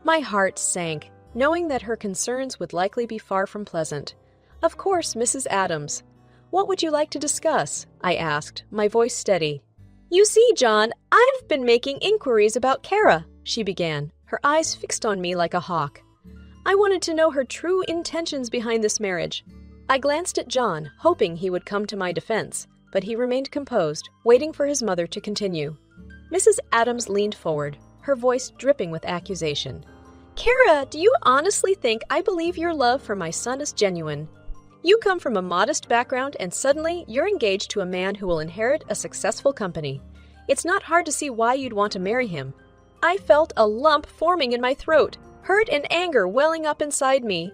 My heart sank, knowing that her concerns would likely be far from pleasant. "Of course, Mrs. Adams. What would you like to discuss?" I asked, my voice steady. "You see, John, I've been making inquiries about Kara," she began, her eyes fixed on me like a hawk. "I wanted to know her true intentions behind this marriage." I glanced at John, hoping he would come to my defense, but he remained composed, waiting for his mother to continue. Mrs. Adams leaned forward, her voice dripping with accusation. "Kara, do you honestly think I believe your love for my son is genuine? You come from a modest background and suddenly you're engaged to a man who will inherit a successful company. It's not hard to see why you'd want to marry him." I felt a lump forming in my throat, hurt and anger welling up inside me.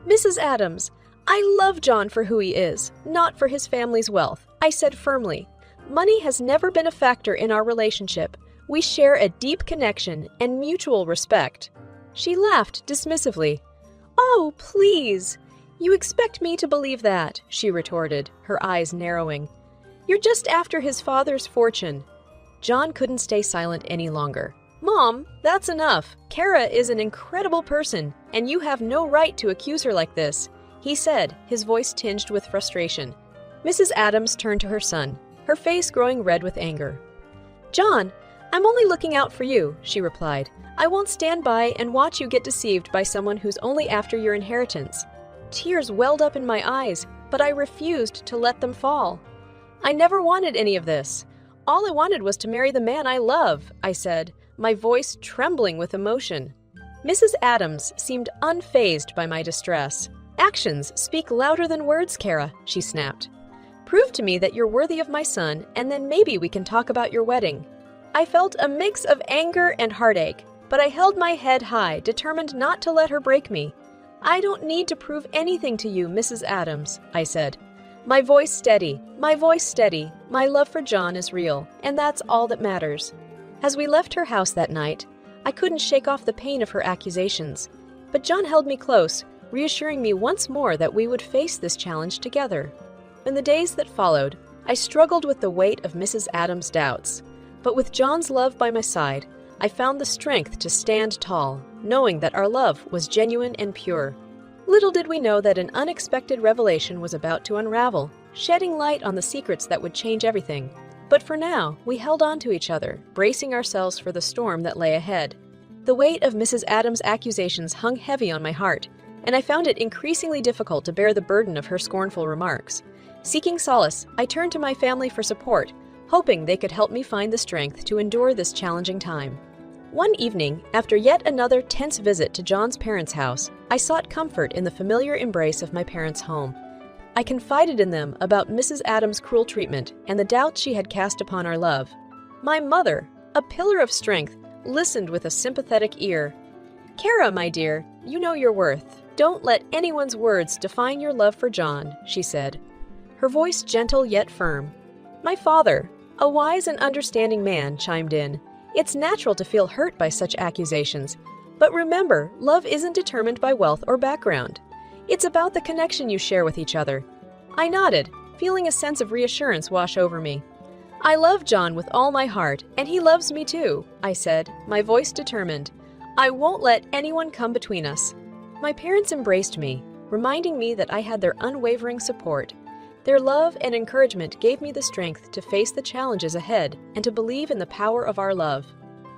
"Mrs. Adams, I love John for who he is, not for his family's wealth," I said firmly. "Money has never been a factor in our relationship. We share a deep connection and mutual respect." She laughed dismissively. "Oh, please! You expect me to believe that," she retorted, her eyes narrowing. "You're just after his father's fortune." John couldn't stay silent any longer. "Mom, that's enough. Kara is an incredible person, and you have no right to accuse her like this," he said, his voice tinged with frustration. Mrs. Adams turned to her son, her face growing red with anger. "John, I'm only looking out for you," she replied. "I won't stand by and watch you get deceived by someone who's only after your inheritance." Tears welled up in my eyes, but I refused to let them fall. "I never wanted any of this. All I wanted was to marry the man I love," I said, my voice trembling with emotion. Mrs. Adams seemed unfazed by my distress. "Actions speak louder than words, Kara," she snapped. "Prove to me that you're worthy of my son, and then maybe we can talk about your wedding." I felt a mix of anger and heartache, but I held my head high, determined not to let her break me. "I don't need to prove anything to you, Mrs. Adams," I said. My voice steady. My love for John is real, and that's all that matters." As we left her house that night, I couldn't shake off the pain of her accusations, but John held me close, reassuring me once more that we would face this challenge together. In the days that followed, I struggled with the weight of Mrs. Adams' doubts, but with John's love by my side, I found the strength to stand tall, knowing that our love was genuine and pure. Little did we know that an unexpected revelation was about to unravel, shedding light on the secrets that would change everything. But for now, we held on to each other, bracing ourselves for the storm that lay ahead. The weight of Mrs. Adams' accusations hung heavy on my heart, and I found it increasingly difficult to bear the burden of her scornful remarks. Seeking solace, I turned to my family for support, hoping they could help me find the strength to endure this challenging time. One evening, after yet another tense visit to John's parents' house, I sought comfort in the familiar embrace of my parents' home. I confided in them about Mrs. Adams' cruel treatment and the doubts she had cast upon our love. My mother, a pillar of strength, listened with a sympathetic ear. "Kara, my dear, you know your worth. Don't let anyone's words define your love for John," she said, her voice gentle yet firm. My father, a wise and understanding man, chimed in. "It's natural to feel hurt by such accusations, but remember, love isn't determined by wealth or background. It's about the connection you share with each other." I nodded, feeling a sense of reassurance wash over me. "I love John with all my heart, and he loves me too," I said, my voice determined. "I won't let anyone come between us." My parents embraced me, reminding me that I had their unwavering support. Their love and encouragement gave me the strength to face the challenges ahead and to believe in the power of our love.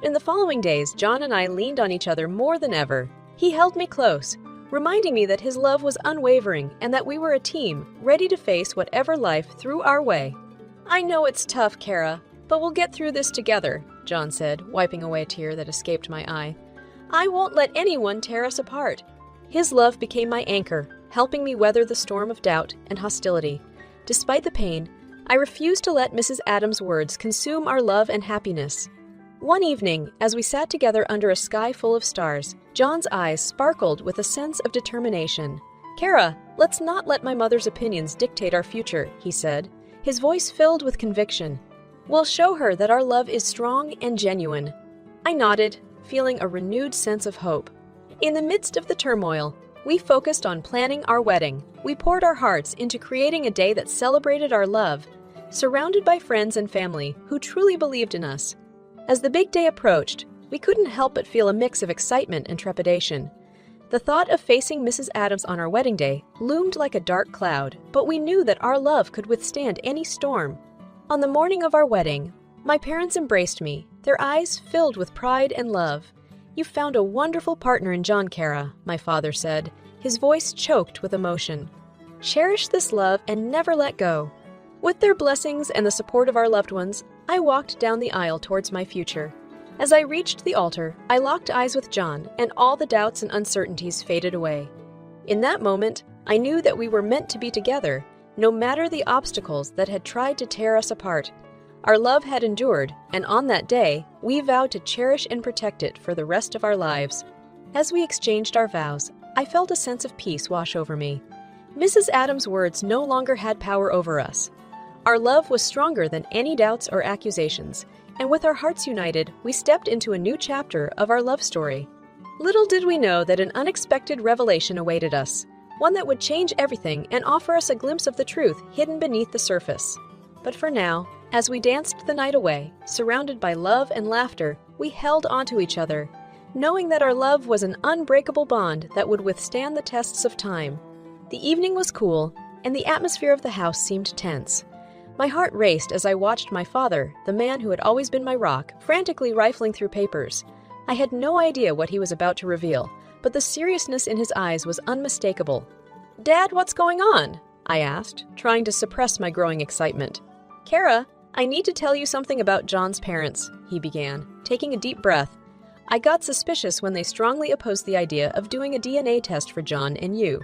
In the following days, John and I leaned on each other more than ever. He held me close, reminding me that his love was unwavering and that we were a team, ready to face whatever life threw our way. "I know it's tough, Kara, but we'll get through this together," John said, wiping away a tear that escaped my eye. "I won't let anyone tear us apart." His love became my anchor, helping me weather the storm of doubt and hostility. Despite the pain, I refused to let Mrs. Adams' words consume our love and happiness. One evening, as we sat together under a sky full of stars, John's eyes sparkled with a sense of determination. "Kara, let's not let my mother's opinions dictate our future," he said, his voice filled with conviction. "We'll show her that our love is strong and genuine." I nodded, feeling a renewed sense of hope. In the midst of the turmoil, we focused on planning our wedding. We poured our hearts into creating a day that celebrated our love, surrounded by friends and family who truly believed in us. As the big day approached, we couldn't help but feel a mix of excitement and trepidation. The thought of facing Mrs. Adams on our wedding day loomed like a dark cloud, but we knew that our love could withstand any storm. On the morning of our wedding, my parents embraced me, their eyes filled with pride and love. "You found a wonderful partner in John, Kara," my father said, his voice choked with emotion. "Cherish this love and never let go." With their blessings and the support of our loved ones, I walked down the aisle towards my future. As I reached the altar, I locked eyes with John, and all the doubts and uncertainties faded away. In that moment, I knew that we were meant to be together, no matter the obstacles that had tried to tear us apart. Our love had endured, and on that day, we vowed to cherish and protect it for the rest of our lives. As we exchanged our vows, I felt a sense of peace wash over me. Mrs. Adams' words no longer had power over us. Our love was stronger than any doubts or accusations, and with our hearts united, we stepped into a new chapter of our love story. Little did we know that an unexpected revelation awaited us, one that would change everything and offer us a glimpse of the truth hidden beneath the surface. But for now, as we danced the night away, surrounded by love and laughter, we held onto each other, knowing that our love was an unbreakable bond that would withstand the tests of time. The evening was cool, and the atmosphere of the house seemed tense. My heart raced as I watched my father, the man who had always been my rock, frantically rifling through papers. I had no idea what he was about to reveal, but the seriousness in his eyes was unmistakable. "Dad, what's going on?" I asked, trying to suppress my growing excitement. "Kara, I need to tell you something about John's parents," he began, taking a deep breath. I got suspicious when they strongly opposed the idea of doing a DNA test for John and you,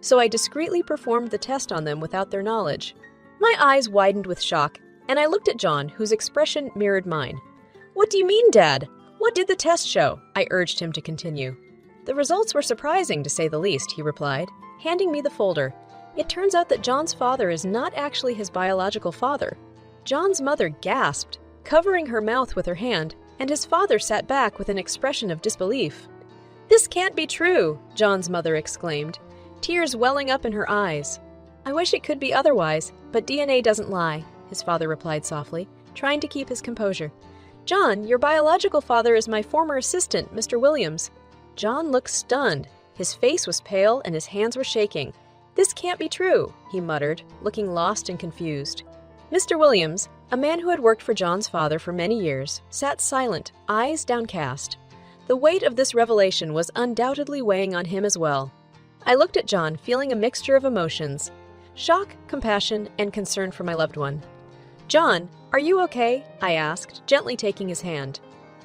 so I discreetly performed the test on them without their knowledge. My eyes widened with shock, and I looked at John, whose expression mirrored mine. "What do you mean, Dad? What did the test show?" I urged him to continue. "The results were surprising, to say the least," he replied, handing me the folder. "It turns out that John's father is not actually his biological father." John's mother gasped, covering her mouth with her hand, and his father sat back with an expression of disbelief. "This can't be true," John's mother exclaimed, tears welling up in her eyes. "I wish it could be otherwise, but DNA doesn't lie," his father replied softly, trying to keep his composure. "John, your biological father is my former assistant, Mr. Williams." John looked stunned. His face was pale and his hands were shaking. "This can't be true," he muttered, looking lost and confused. Mr. Williams, a man who had worked for John's father for many years, sat silent, eyes downcast. The weight of this revelation was undoubtedly weighing on him as well. I looked at John, feeling a mixture of emotions: shock, compassion, and concern for my loved one. "John, are you okay?" I asked, gently taking his hand.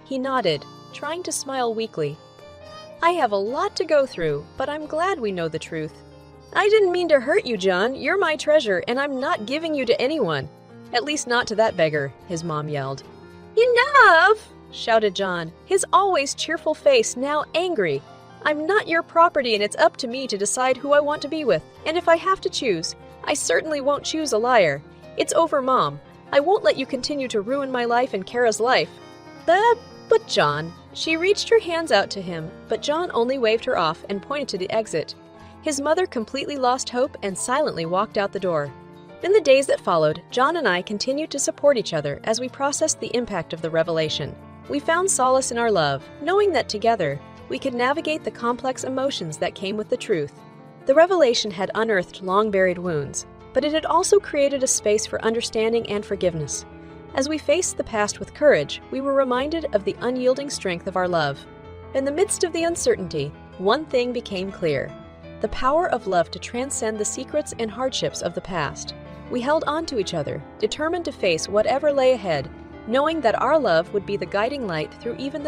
He nodded, trying to smile weakly. "I have a lot to go through, but I'm glad we know the truth." "I didn't mean to hurt you, John. You're my treasure, and I'm not giving you to anyone. At least not to that beggar," his mom yelled. "Enough!" shouted John, his always cheerful face now angry. "I'm not your property, and it's up to me to decide who I want to be with. And if I have to choose, I certainly won't choose a liar. It's over, Mom. I won't let you continue to ruin my life and Kara's life." But John. She reached her hands out to him, but John only waved her off and pointed to the exit. His mother completely lost hope and silently walked out the door. In the days that followed, John and I continued to support each other as we processed the impact of the revelation. We found solace in our love, knowing that together, we could navigate the complex emotions that came with the truth. The revelation had unearthed long-buried wounds, but it had also created a space for understanding and forgiveness. As we faced the past with courage, we were reminded of the unyielding strength of our love. In the midst of the uncertainty, one thing became clear: the power of love to transcend the secrets and hardships of the past. We held on to each other, determined to face whatever lay ahead, knowing that our love would be the guiding light through even the